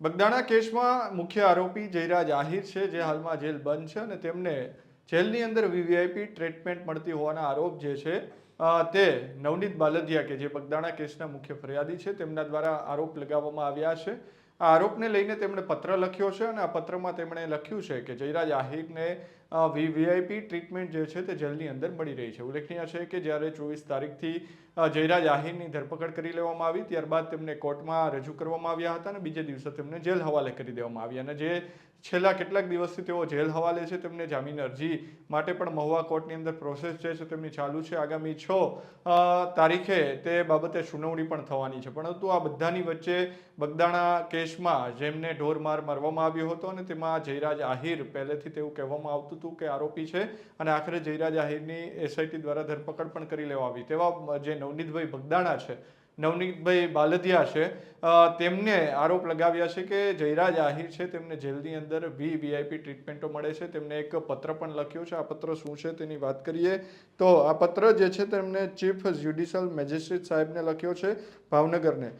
બગદાણા કેસમાં મુખ્ય આરોપી જયરાજ આહિર છે, જે હાલમાં જેલ બંધ છે અને તેમને જેલની અંદર વીવીઆઈપી ટ્રીટમેન્ટ મળતી હોવાના આરોપ જે છે તે નવનીત બાલદિયા કે જે બગદાણા કેસના મુખ્ય ફરિયાદી છે તેમના દ્વારા આરોપ લગાવવામાં આવ્યા છે। આ આરોપને લઈને તેમણે પત્ર લખ્યો છે અને આ પત્રમાં તેમણે લખ્યું છે કે જયરાજ આહિરને વીવીઆઈપી ટ્રીટમેન્ટ જે છે તે જેલની અંદર મળી રહી છે। ઉલ્લેખનીય છે કે જ્યારે 24 તારીખથી જયરાજ આહિરની ધરપકડ કરી લેવામાં આવી, ત્યારબાદ તેમને કોર્ટમાં રજૂ કરવામાં આવ્યા હતા અને બીજે દિવસે તેમને જેલ હવાલે કરી દેવામાં આવ્યા અને જે છેલ્લા કેટલાક દિવસથી તેઓ જેલ હવાલે છે તેમને જામીન અરજી માટે પણ મહુવા કોર્ટની અંદર પ્રોસેસ જે છે તેમની ચાલુ છે। આગામી 6 તારીખે તે બાબતે સુનાવણી પણ થવાની છે, પરંતુ આ બધાની વચ્ચે બગદાણા કેસમાં જેમને ઢોર માર મારવામાં આવ્યો હતો અને તેમાં જયરાજ આહિર પહેલેથી તેવું કહેવામાં આવતું હતું કે આરોપી છે અને આખરે જયરાજ આહિરની એસઆઈટી દ્વારા ધરપકડ પણ કરી લેવામાં આવી, તેવા જે નવનીતભાઈ બગદાણા છે, નવનીતભાઈ બાલદિયા છે, તેમને આરોપ લગાવ્યા છે કે જયરાજ આહિર છે તેમને જેલની અંદર વીવીઆઈપી ટ્રીટમેન્ટો મળે છે। તેમને એક પત્ર પણ લખ્યો છે। આ પત્ર શું છે તેની વાત કરીએ તો આ પત્ર જે છે તેમને ચીફ જ્યુડિશિયલ મેજિસ્ટ્રેટ સાહેબને લખ્યો છે ભાવનગરને।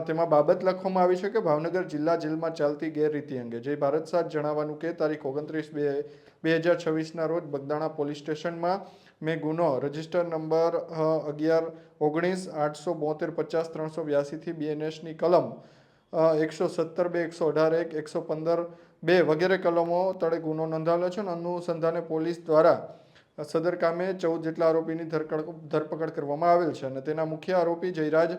તેમાં બાબત લખવામાં આવી છે કે ભાવનગર જિલ્લા જેલમાં ચાલતી ગેરરીતિ અંગે જય ભારત સાથ જણાવવાનું કે તારીખ 29/2/2026 રોજ બગદાણા પોલીસ સ્ટેશનમાં મેં ગુનો રજિસ્ટર નંબર 11-19-872-50-382 થી બીએનએસની કલમ 117-2, 118-1, 115-2 વગેરે કલમો તળે ગુનો નોંધાવેલો છે અને અનુસંધાને પોલીસ દ્વારા સદર કામે 14 જેટલા આરોપીની ધરપકડ કરવામાં આવેલ છે અને તેના મુખ્ય આરોપી જયરાજ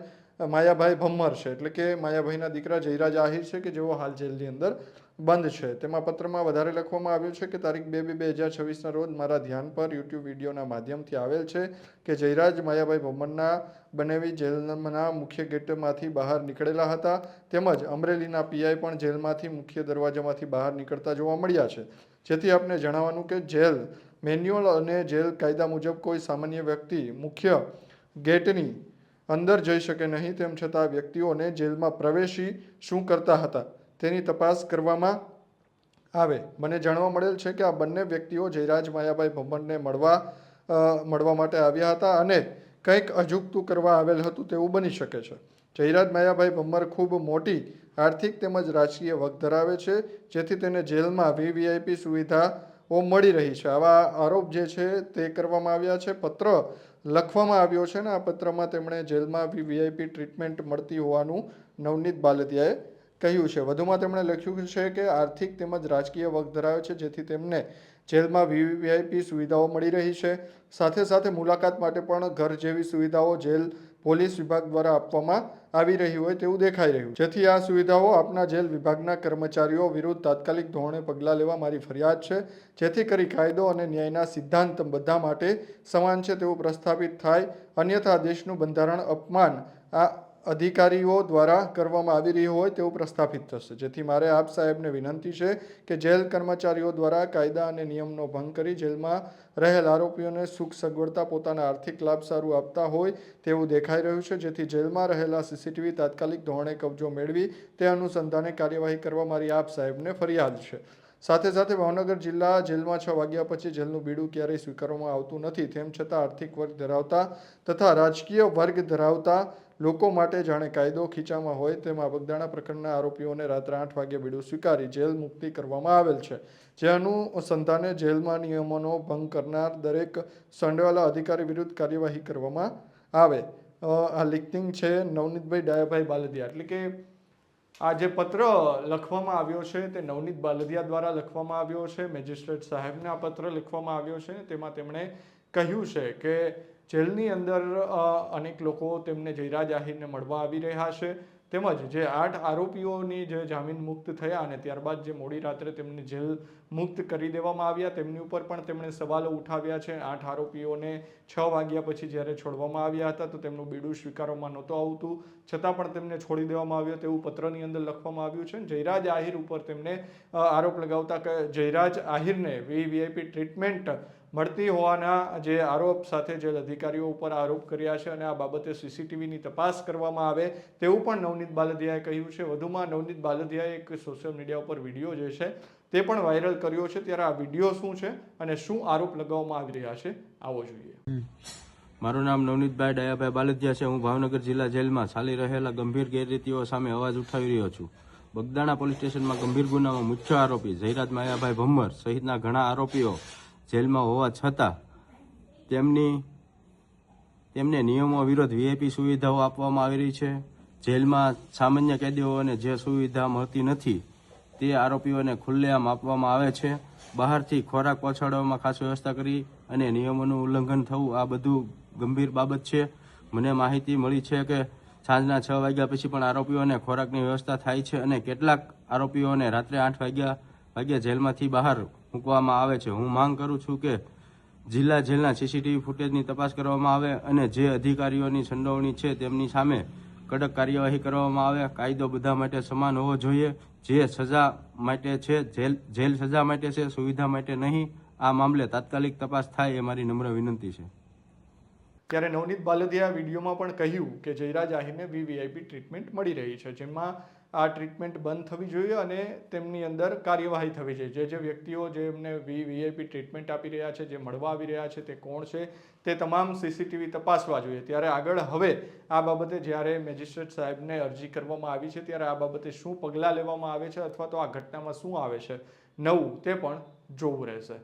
માયાભાઈ ભમ્મર છે, એટલે કે માયાભાઈના દીકરા જયરાજ આહિર છે કે જેઓ હાલ જેલની અંદર બંધ છે। તેમાં પત્રમાં વધારે લખવામાં આવ્યું છે કે તારીખ 2/2/2026 રોજ મારા ધ્યાન પર યુટ્યુબ વિડીયોના માધ્યમથી આવેલ છે કે જયરાજ માયાભાઈ ભમ્મરના બનેવી જેલના મુખ્ય ગેટમાંથી બહાર નીકળેલા હતા, તેમજ અમરેલીના પીઆઈ પણ જેલમાંથી મુખ્ય દરવાજામાંથી બહાર નીકળતા જોવા મળ્યા છે, જેથી આપને જણાવવાનું કે જેલ મેન્યુઅલ અને જેલ કાયદા મુજબ કોઈ સામાન્ય વ્યક્તિ મુખ્ય ગેટની અંદર જઈ શકે નહીં, તેમ છતાં વ્યક્તિઓને જેલમાં પ્રવેશી શું કરતા હતા તેની તપાસ કરવામાં આવે। મને જાણવા મળેલ છે કે આ બંને વ્યક્તિઓ જયરાજ માયાભાઈ ભમ્મરને મળવા માટે આવ્યા હતા અને કંઈક અજુગતું કરવા આવેલ હતું તેવું બની શકે છે। જયરાજ માયાભાઈ ભમ્મર ખૂબ મોટી આર્થિક તેમજ રાજકીય વગ ધરાવે છે, જેથી તેને જેલમાં વીવીઆઈપી સુવિધાઓ મળી રહી છે। આવા આરોપ જે છે તે કરવામાં આવ્યા છે, પત્ર લખવામાં આવ્યો છે અને આ પત્રમાં તેમણે જેલમાં વીવીઆઈપી ટ્રીટમેન્ટ મળતી હોવાનું નવનીત બાલદિયાએ કહ્યું છે। વધુમાં તેમણે લખ્યું છે કે આર્થિક તેમજ રાજકીય વગ ધરાવે છે, જેથી તેમને જેલમાં વીવીઆઈપી સુવિધાઓ મળી રહી છે। સાથે સાથે મુલાકાત માટે પણ ઘર જેવી સુવિધાઓ જેલ પોલીસ વિભાગ દ્વારા આપવામાં આવી રહી હોય તેવું દેખાઈ રહ્યું, જેથી આ સુવિધાઓ આપના જેલ વિભાગના કર્મચારીઓ વિરુદ્ધ તાત્કાલિક ધોરણે પગલાં લેવા મારી ફરિયાદ છે, જેથી કરી કાયદો અને ન્યાયના સિદ્ધાંત બધા માટે સમાન છે તેવું પ્રસ્થાપિત થાય, અન્યથા દેશનું બંધારણ અપમાન આ અધિકારીઓ દ્વારા કરવામાં આવી રહ્યું હોય તેવું પ્રસ્થાપિત થશે। જેથી મારે આપ સાહેબને વિનંતી છે કે જેલ કર્મચારીઓ દ્વારા કાયદા અને નિયમનો ભંગ કરી જેલમાં રહેલ આરોપીઓને સુખ સગવડતા પોતાના આર્થિક લાભ સારું આપતા હોય તેવું દેખાઈ રહ્યું છે, જેથી જેલમાં રહેલા સીસીટીવી તાત્કાલિક ધોરણે કબજો મેળવી તે અનુસંધાને કાર્યવાહી કરવા મારી આપ સાહેબને ફરિયાદ છે। સાથે સાથે ભાવનગર જિલ્લા જેલમાં 6 વાગ્યા પછી જેલનું બીડું ક્યારેય સ્વીકારવામાં આવતું નથી, તેમ છતાં આર્થિક વર્ગ ધરાવતા તથા રાજકીય વર્ગ ધરાવતા લોકો માટે જાણે કાયદો ખીચામાં હોય તેમાં બગદાણા પ્રકરણના આરોપીઓને રાત્રે 8 વાગ્યે બીડું સ્વીકારી જેલ મુક્તિ કરવામાં આવેલ છે, જે અનુસંધાને જેલમાં નિયમોનો ભંગ કરનાર દરેક સંડોવાયેલા અધિકારી વિરુદ્ધ કાર્યવાહી કરવામાં આવે। આ લિખિત છે નવનીતભાઈ ડાયાભાઈ બાલદિયા, એટલે કે આ જે પત્ર લખવામાં આવ્યો છે તે નવનીત બાલદિયા દ્વારા લખવામાં આવ્યો છે। મેજિસ્ટ્રેટ સાહેબને આ પત્ર લખવામાં આવ્યો છે, તેમાં તેમણે કહ્યું છે કે જેલની અંદર અનેક લોકો તેમને જયરાજ આહિરને મળવા આવી રહ્યા છે, તેમજ જે 8 આરોપીઓની જે જામીન મુક્ત થયા અને ત્યારબાદ જે મોડી રાત્રે તેમને જેલ મુક્ત કરી દેવામાં આવ્યા તેમની ઉપર પણ તેમણે સવાલો ઉઠાવ્યા છે। 8 આરોપીઓને 6 વાગ્યા પછી જ્યારે છોડવામાં આવ્યા હતા તો તેમનું બીડું સ્વીકારવામાં નહોતું આવતું, છતાં પણ તેમને છોડી દેવામાં આવ્યો તેવું પત્રની અંદર લખવામાં આવ્યું છે। જયરાજ આહિર ઉપર તેમને આરોપ લગાવતા કે જયરાજ આહિરને વીવીઆઈપી ટ્રીટમેન્ટ મળતી હોવાના જે આરોપ સાથે જેલ અધિકારીઓ ઉપર આરોપ કર્યા છે અને આ બાબતે સીસીટીવીની તપાસ કરવામાં આવે તેવું પણ નવનીત બાલદિયાએ કહ્યું છે। વધુમાં નવનીત બાલદિયાએ એક સોશિયલ મીડિયા ઉપર વિડીયો જે છે તે પણ વાયરલ કર્યો છે, ત્યારે આ વિડીયો શું છે અને શું આરોપ લગાવવામાં આવી રહ્યા છે આવો જોઈએ। મારું નામ નવનીતભાઈ ડાયાભાઈ બાલદિયા છે। હું ભાવનગર જિલ્લા જેલમાં ચાલી રહેલા ગંભીર ગેરરીતિઓ સામે અવાજ ઉઠાવી રહ્યો છું। બગદાણા પોલીસ સ્ટેશનમાં ગંભીર ગુનામાં મુખ્ય આરોપી જયરાજ માયાભાઈ ભમ્મર સહિતના ઘણા આરોપીઓ જેલમાં હોવા છતાં તેમને નિયમો વિરુદ્ધ વીઆઈપી સુવિધાઓ આપવામાં આવી રહી છે. જેલમાં સામાન્ય કેદીઓને જે સુવિધા મળતી નથી તે આરોપીઓને ખુલ્લેઆમ આપવામાં આવે છે. બહારથી ખોરાક પહોંચાડવામાં ખાસ વ્યવસ્થા કરી અને નિયમોનું ઉલ્લંઘન થવું આ બધું ગંભીર બાબત છે. મને માહિતી મળી છે કે સાંજના 6 વાગ્યા પછી પણ આરોપીઓને ખોરાકની વ્યવસ્થા થાય છે અને કેટલાક આરોપીઓને રાત્રે 8 વાગ્યા જેલમાંથી બહાર મૂકવામાં આવે છે. હું માંગ કરું છું કે જિલ્લા જેલના સીસીટીવી ફૂટેજની તપાસ કરવામાં આવે અને જે અધિકારીઓની સંડોવણી છે તેમની સામે કડક કાર્યવાહી કરવામાં આવે. કાયદો બધા માટે સમાન હોવો જોઈએ. જે સજા માટે છે જેલ સજા માટે છે, સુવિધા માટે નહીં. આ મામલે તાત્કાલિક તપાસ થાય એ મારી નમ્ર વિનંતી છે. ત્યારે નવનીત બાલદિયા વિડીયોમાં પણ કહ્યું કે જયરાજ આહિરને વીવીઆઈપી ટ્રીટમેન્ટ મળી રહી છે, જેમાં આ ટ્રીટમેન્ટ બંધ થવી જોઈએ અને તેમની અંદર કાર્યવાહી થવી જોઈએ. જે વ્યક્તિઓ જે એમને વીવીઆઈપી ટ્રીટમેન્ટ આપી રહ્યા છે, જે મળવા આવી રહ્યા છે, તે કોણ છે તે તમામ સીસીટીવી તપાસવા જોઈએ. ત્યારે આગળ હવે આ બાબતે જ્યારે મેજિસ્ટ્રેટ સાહેબને અરજી કરવામાં આવી છે ત્યારે આ બાબતે શું પગલાં લેવામાં આવે છે અથવા તો આ ઘટનામાં શું આવે છે નવું તે પણ જોવું રહેશે.